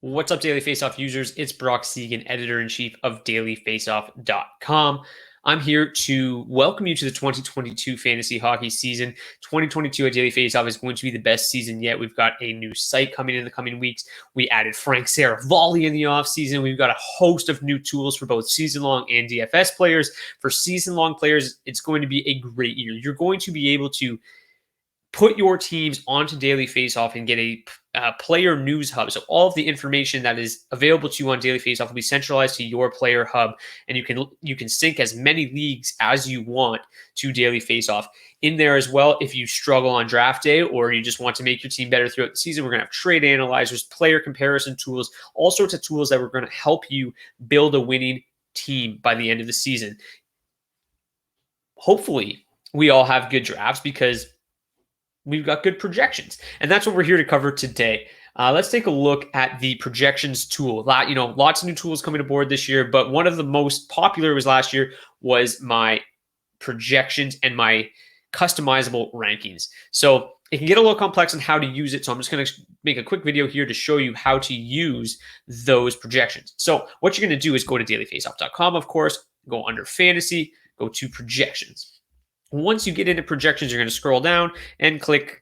What's up, Daily Faceoff users? It's Brock Segan, editor-in-chief of DailyFaceoff.com. I'm here to welcome you to the 2022 fantasy hockey season. 2022 at Daily Faceoff is going to be the best season yet. We've got a new site coming in the coming weeks. We added Frank Saravalli in the offseason. We've got a host of new tools for both season-long and DFS players. For season-long players, it's going to be a great year. You're going to be able to put your teams onto Daily Faceoff and get a player news hub. So all of the information that is available to you on Daily Faceoff will be centralized to your player hub, and you can sync as many leagues as you want to Daily Faceoff. In there as well, if you struggle on draft day or you just want to make your team better throughout the season, we're going to have trade analyzers, player comparison tools, all sorts of tools that are going to help you build a winning team by the end of the season. Hopefully, we all have good drafts because we've got good projections. And that's what we're here to cover today. Let's take a look at the projections tool. Lots of new tools coming aboard this year, but one of the most popular was last year was my projections and my customizable rankings. So it can get a little complex on how to use it. So I'm just going to make a quick video here to show you how to use those projections. So what you're going to do is go to dailyfaceoff.com, of course, go under fantasy, go to projections. Once you get into projections, you're going to scroll down and click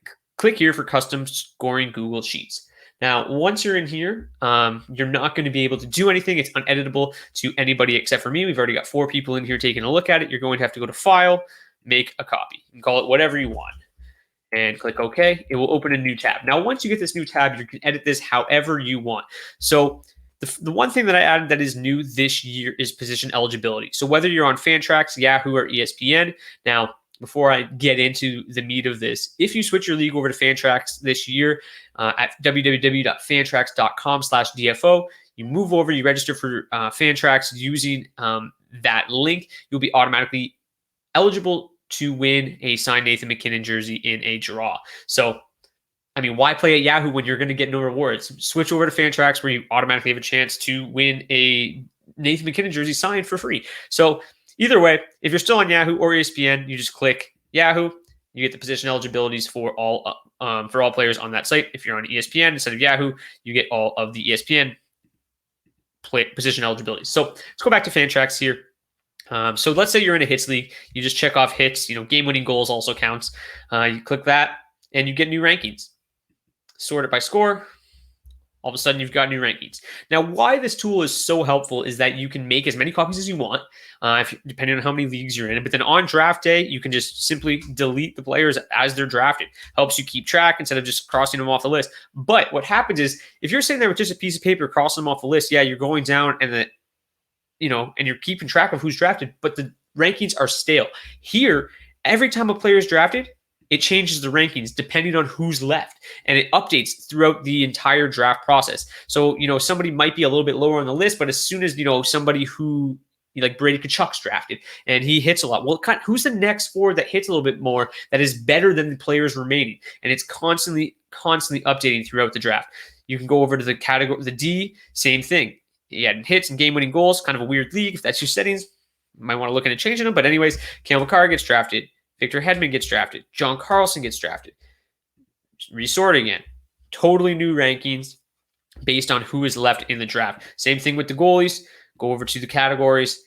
here for custom scoring Google Sheets. Now, once you're in here, you're not going to be able to do anything. It's uneditable to anybody except for me. We've already got 4 people in here taking a look at it. You're going to have to go to File, Make a Copy. You can call it whatever you want. And click OK. It will open a new tab. Now, once you get this new tab, you can edit this however you want. So the one thing that I added that is new this year is position eligibility. So whether you're on Fantrax, Yahoo, or ESPN, now, before I get into the meat of this, if you switch your league over to Fantrax this year at www.fantrax.com/DFO, you move over, you register for Fantrax using that link, you'll be automatically eligible to win a signed Nathan MacKinnon jersey in a draw. So, I mean, why play at Yahoo when you're going to get no rewards? Switch over to Fantrax where you automatically have a chance to win a Nathan MacKinnon jersey signed for free. So, either way, if you're still on Yahoo or ESPN, you just click Yahoo. You get the position eligibilities for all players on that site. If you're on ESPN instead of Yahoo, you get all of the ESPN position eligibilities. So let's go back to Fantrax here. So let's say you're in a hits league. You just check off hits. Game-winning goals also counts. You click that, and you get new rankings. Sort it by score. All of a sudden, you've got new rankings. Now, why this tool is so helpful is that you can make as many copies as you want, depending on how many leagues you're in. But then on draft day, you can just simply delete the players as they're drafted. Helps you keep track instead of just crossing them off the list. But what happens is, if you're sitting there with just a piece of paper crossing them off the list, yeah, you're going down and you're keeping track of who's drafted, but the rankings are stale. Here, every time a player is drafted, it changes the rankings depending on who's left, and it updates throughout the entire draft process. So, somebody might be a little bit lower on the list, but as soon as, somebody who like Brady Tkachuk's drafted and he hits a lot, well, who's the next forward that hits a little bit more that is better than the players remaining? And it's constantly updating throughout the draft. You can go over to the category, the D, same thing. Yeah, hits and game-winning goals, kind of a weird league. If that's your settings, you might want to look into changing them. But anyways, Cale Makar gets drafted. Victor Hedman gets drafted. John Carlson gets drafted. Resort again. Totally new rankings based on who is left in the draft. Same thing with the goalies. Go over to the categories.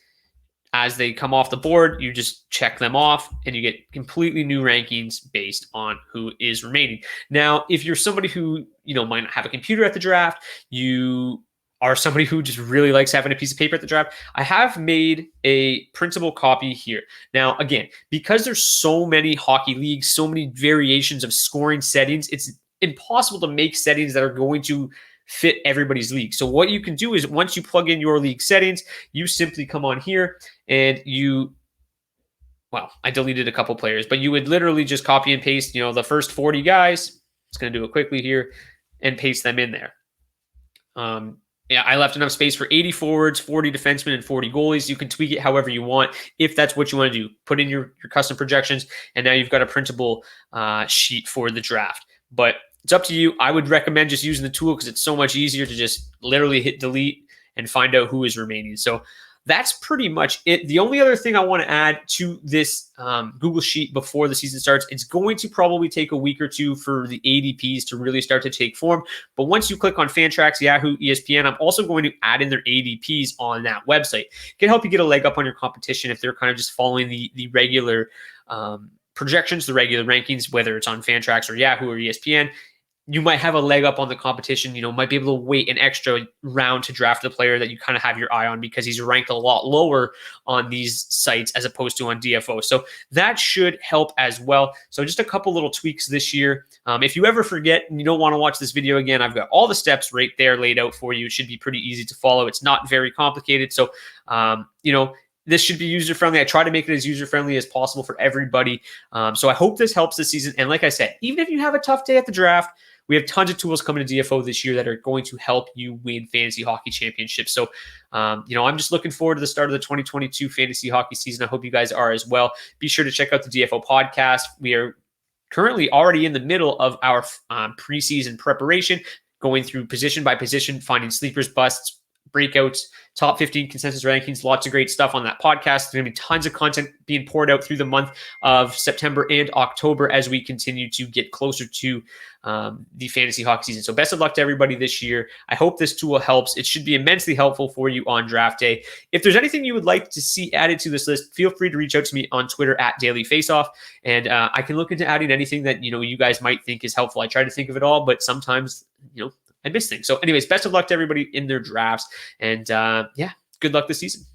As they come off the board, you just check them off, and you get completely new rankings based on who is remaining. Now, if you're somebody who might not have a computer at the draft, you are somebody who just really likes having a piece of paper at the draft, I have made a printable copy here. Now, again, because there's so many hockey leagues, so many variations of scoring settings, it's impossible to make settings that are going to fit everybody's league. So what you can do is once you plug in your league settings, you simply come on here and I deleted a couple players, but you would literally just copy and paste, the first 40 guys. It's going to do it quickly here and paste them in there. I left enough space for 80 forwards, 40 defensemen, and 40 goalies. You can tweak it however you want if that's what you want to do. Put in your custom projections, and now you've got a printable sheet for the draft. But it's up to you. I would recommend just using the tool because it's so much easier to just literally hit delete and find out who is remaining. So that's pretty much it. The only other thing I want to add to this Google Sheet before the season starts, it's going to probably take a week or two for the ADPs to really start to take form. But once you click on Fantrax, Yahoo, ESPN, I'm also going to add in their ADPs on that website. It can help you get a leg up on your competition if they're kind of just following the regular projections, the regular rankings, whether it's on Fantrax or Yahoo or ESPN. You might have a leg up on the competition, might be able to wait an extra round to draft the player that you kind of have your eye on because he's ranked a lot lower on these sites as opposed to on DFO. So that should help as well. So just a couple little tweaks this year. If you ever forget and you don't want to watch this video again, I've got all the steps right there laid out for you. It should be pretty easy to follow. It's not very complicated. So, this should be user-friendly. I try to make it as user-friendly as possible for everybody. So I hope this helps this season. And like I said, even if you have a tough day at the draft, we have tons of tools coming to DFO this year that are going to help you win fantasy hockey championships. So, I'm just looking forward to the start of the 2022 fantasy hockey season. I hope you guys are as well. Be sure to check out the DFO podcast. We are currently already in the middle of our preseason preparation, going through position by position, finding sleepers, busts, breakouts, top 15 consensus rankings, lots of great stuff on that podcast. There's going to be tons of content being poured out through the month of September and October as we continue to get closer to the fantasy hockey season. So best of luck to everybody this year. I hope this tool helps. It should be immensely helpful for you on draft day. If there's anything you would like to see added to this list, feel free to reach out to me on Twitter at DailyFaceoff, and I can look into adding anything that you guys might think is helpful. I try to think of it all, but sometimes I miss things. So anyways, best of luck to everybody in their drafts. And good luck this season.